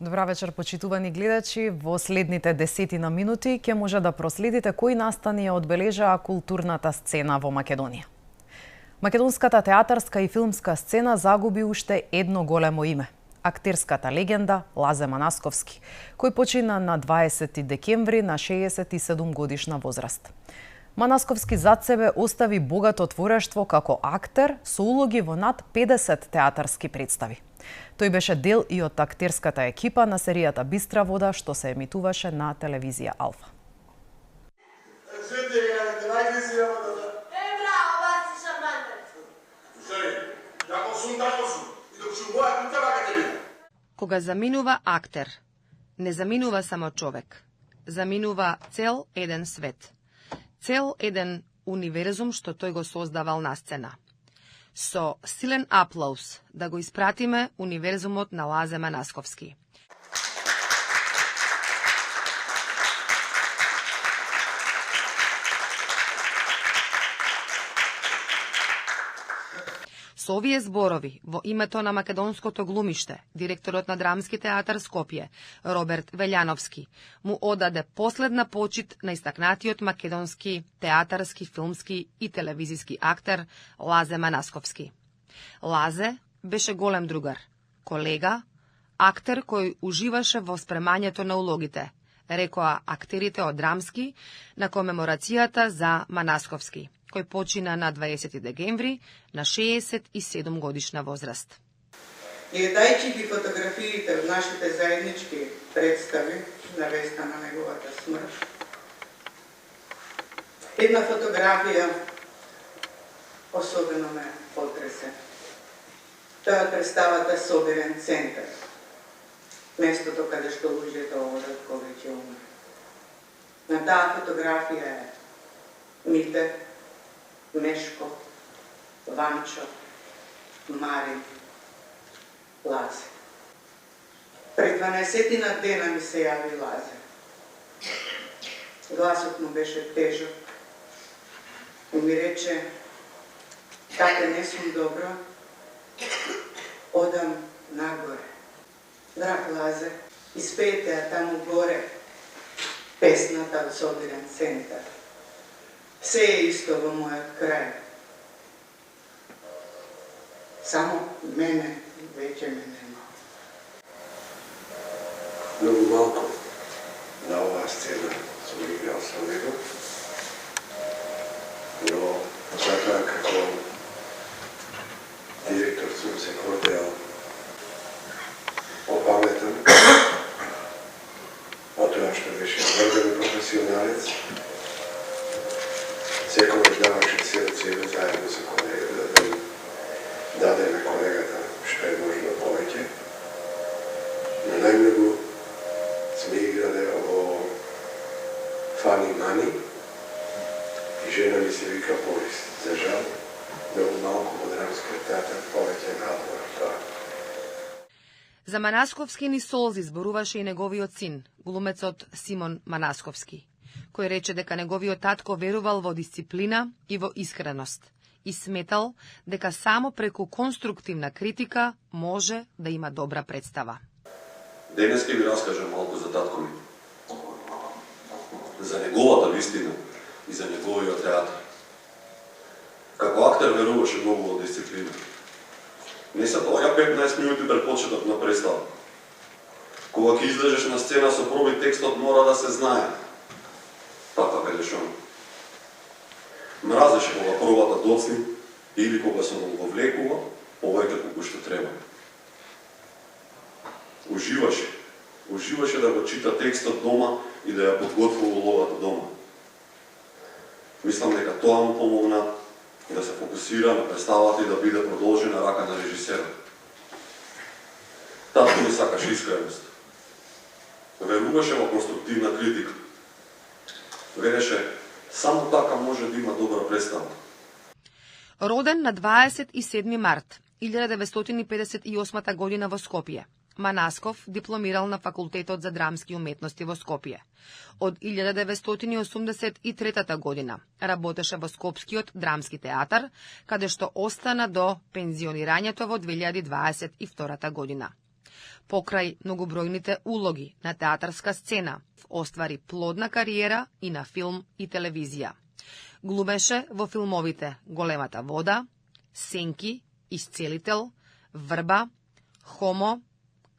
Добра вечер, почитувани гледачи. Во следните 10 минути ќе може да проследите кои настани ја одбележаа културната сцена во Македонија. Македонската театарска и филмска сцена загуби уште едно големо име. Актерската легенда Лазе Манасковски, кој почина на 20 декември на 67 годишна возраст. Манасковски зад себе остави богато творештво како актер со улоги во над 50 театарски представи. Тој беше дел и од актерската екипа на серијата Бистра вода, што се емитуваше на телевизија Алфа. Кога заминува актер, не заминува само човек. Заминува цел еден свет. Цел еден универзум што тој го создавал на сцена. Со силен аплауз да го испратиме универзумот на Лазе Манасковски. Со овие зборови, во името на македонското глумиште, директорот на Драмски театар Скопје, Роберт Велјановски, му одаде последна почит на истакнатиот македонски театарски, филмски и телевизиски актер Лазе Манасковски. Лазе беше голем другар, колега, актер кој уживаше во спремањето на улогите, рекоа актерите од Драмски на комеморацијата за Манасковски, кој почина на 20 декември на 67 годишна возраст. Гледајќи ги фотографиите од нашите заеднички представи на веста на неговата смрт, една фотографија особено ме потресе. Тоа представата Соберен центар, местото каде што луѓето одат кога ќе умре. На таа фотографија е Мите, Мешко, Ванчо, Мари, Лазе. Пред 12 дена ми се јави Лазе. Гласот му беше тежок и ми рече: "Тате, не сум добро, одам нагоре." Драг Лазе, испеете ја таму горе песната од Соберен центар. Се е исто во мојот крај. Само мене веќе ме нема. Многу малку на оваа сцена сум играл со него, но затоа како директор сум се гордеал опаметен од тоа што беше врвен професионалец. Секогаш даваше се од себе заедно со колегата да даде на колегата што е можно повеќе. Но најмногу сме играле во Фани Мани и жена ми се вика Борис. За жал, многу малку во Драмскиот театар повеќе надвор тоа. За Манасковски ни солзи зборуваше и неговиот син, глумецот Симон Манасковски, кој рече дека неговиот татко верувал во дисциплина и во искреност и сметал дека само преку конструктивна критика може да има добра представа. Денес ќе ви раскажам малку за татко ми, за неговата вистина и за неговиот театар. Како актер веруваше многу во дисциплина. Не се доаѓа 15 минути пред почеток на представа. Кога ќе излезеш на сцена со проби, текстот мора да се знае. Така велеше он. Мразеше кога пробата доцни или кога се го влекува повеќе колку што треба. Уживаше да го чита текстот дома и да ја подготвува улогата дома. Мислам дека тоа му помогна да се фокусира на представата и да биде продолжена рака на режисерот. Татко ми сакаше искреност. Веруваше во конструктивна критика. Вереше, само така може да има добра представа. Роден на 27 март 1958 година во Скопје, Манасков дипломирал на Факултетот за драмски уметности во Скопје. Од 1983 година работеше во Скопскиот драмски театар, каде што остана до пензионирањето во 2022 година. Покрај многобројните улоги на театарска сцена, оствари плодна кариера и на филм и телевизија. Глумеше во филмовите Големата вода, Сенки, Исцелител, Врба, Хомо,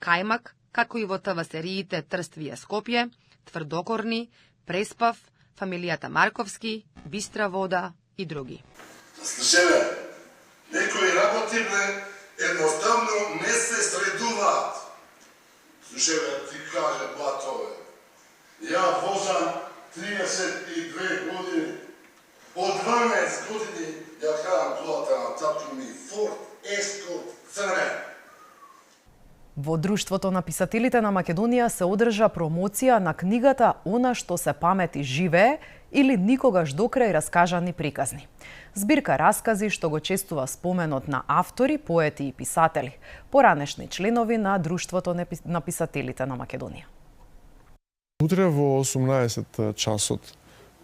Кајмак, како и во ТВ сериите Трствие Скопје, Тврдокорни, Преспав, Фамилијата Марковски, Бистра вода и други. Слушаме, некои работивне едноставно не се средуваат. Слушаме, ти каже Батове, ја возам 32 години, од 12 години ја карам колата на тату ми Форд Ескорт црвен. Во Друштвото на писателите на Македонија се одржа промоција на книгата Она што се памети живее или Никогаш докрај раскажани приказни. Збирка раскази што го честува споменот на автори, поети и писатели, поранешни членови на Друштвото на писателите на Македонија. Утре во 18 часот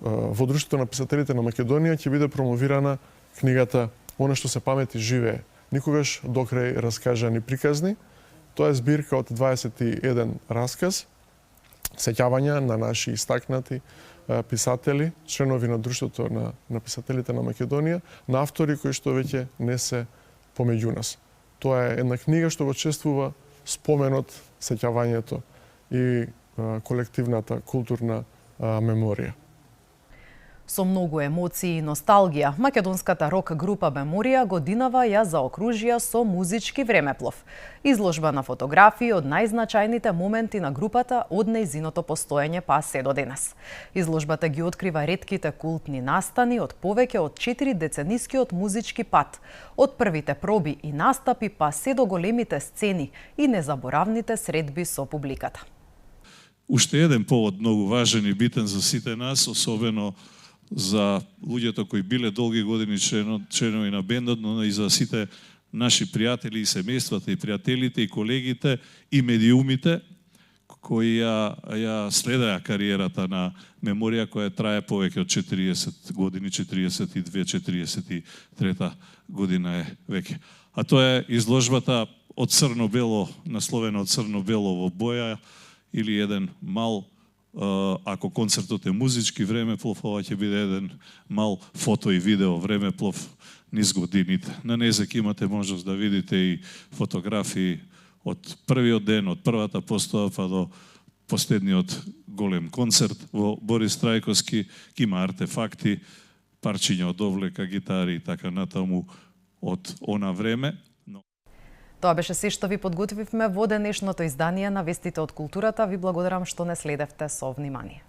во Друштвото на писателите на Македонија ќе биде промовирана книгата Она што се памети живее, Никогаш докрај раскажани приказни. Тоа е збирка од 21 расказ, сеќавања на наши истакнати писатели, членови на Друштвото на писателите на Македонија, на автори кои што веќе не се помеѓу нас. Тоа е една книга што го чествува споменот, сеќавањето и колективната културна меморија. Со многу емоции и носталгија, македонската рок група Меморија годинава ја заокружија со музички времеплов. Изложба на фотографии од најзначајните моменти на групата од нејзиното постоење па се до денес. Изложбата ги открива ретките култни настани од повеќе од 4 деценискиот музички пат, од првите проби и настапи па се до големите сцени и незаборавните средби со публиката. Уште еден повод многу важен и битен за сите нас, особено за луѓето кои биле долги години членови на бендот, но и за сите наши пријатели и семејствата и пријателите и колегите и медиумите кои ја следеа кариерата на Меморија која трае повеќе од 40 години, 42-43 година е веќе. А тоа е изложбата од црно-бело, насловена од црно-бело во боја или еден мал, ако концертот е музички времеплов, ова ќе биде еден мал фото и видео времеплов низ годините. На Незек имате можност да видите и фотографии од првиот ден, од првата постава па до последниот голем концерт во Борис Трајковски. Има артефакти, парчиња од овлека, гитари и така натаму од она време. Тоа беше се што ви подготвивме во денешното издание на Вестите од културата. Ви благодарам што не следевте со внимание.